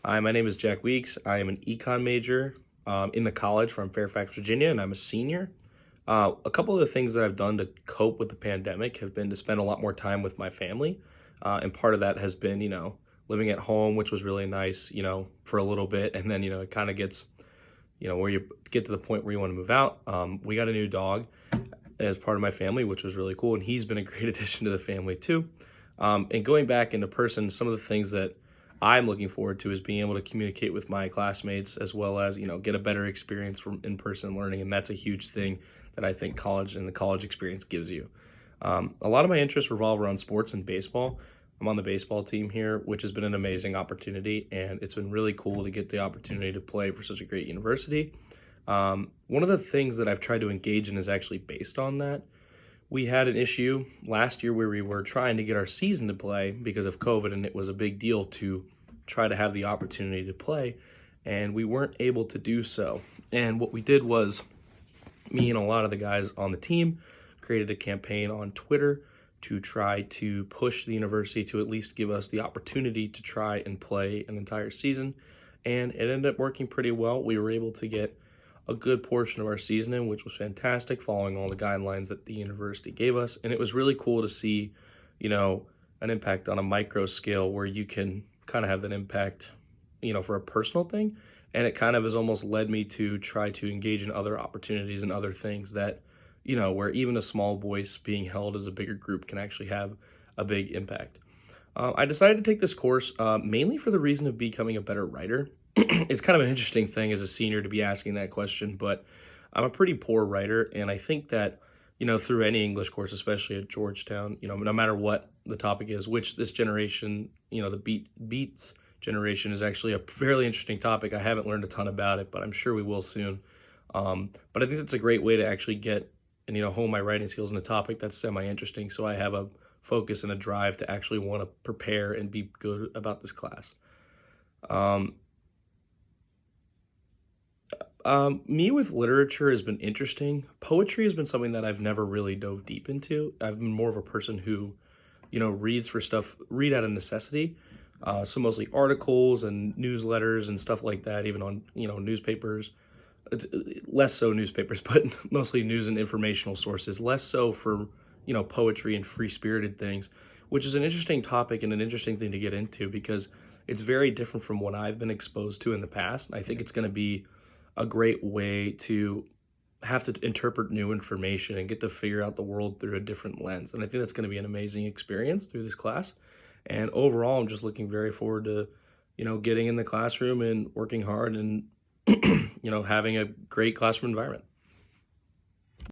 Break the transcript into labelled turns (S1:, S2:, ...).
S1: Hi, my name is Jack Weeks. I am an econ major in the college from Fairfax, Virginia, and I'm a senior. A couple of the things that I've done to cope with the pandemic have been to spend a lot more time with my family. And part of that has been, living at home, which was really nice, for a little bit. And then, it kind of gets, where you get to the point where you want to move out. We got a new dog as part of my family, which was really cool. And he's been a great addition to the family too. And going back into person, some of the things that I'm looking forward to is being able to communicate with my classmates as well as, get a better experience from in-person learning. And that's a huge thing that I think college and the college experience gives you. A lot of my interests revolve around sports and baseball. I'm on the baseball team here, which has been an amazing opportunity, and it's been really cool to get the opportunity to play for such a great university. One of the things that I've tried to engage in is actually based on that. We had an issue last year where we were trying to get our season to play because of COVID, and it was a big deal to try to have the opportunity to play, and we weren't able to do so. And what we did was, me and a lot of the guys on the team created a campaign on Twitter to try to push the university to at least give us the opportunity to try and play an entire season. And it ended up working pretty well. We were able to get a good portion of our season in, which was fantastic, following all the guidelines that the university gave us. And it was really cool to see, an impact on a micro scale where you can kind of have that impact, for a personal thing. And it kind of has almost led me to try to engage in other opportunities and other things that, where even a small voice being held as a bigger group can actually have a big impact. I decided to take this course mainly for the reason of becoming a better writer. It's kind of an interesting thing as a senior to be asking that question, but I'm a pretty poor writer, and I think that, through any English course, especially at Georgetown, no matter what the topic is, which this generation, the Beats generation is actually a fairly interesting topic. I haven't learned a ton about it, but I'm sure we will soon. But I think that's a great way to actually get and, hone my writing skills in a topic that's semi-interesting, so I have a focus and a drive to actually want to prepare and be good about this class. Me with literature has been interesting. Poetry has been something that I've never really dove deep into. I've been more of a person who, read out of necessity. So mostly articles and newsletters and stuff like that, even on, newspapers. It's less so newspapers, but mostly news and informational sources, less so for, poetry and free-spirited things, which is an interesting topic and an interesting thing to get into because it's very different from what I've been exposed to in the past. I think it's going to be a great way to have to interpret new information and get to figure out the world through a different lens. And I think that's going to be an amazing experience through this class. And overall, I'm just looking very forward to, getting in the classroom and working hard and, having a great classroom environment.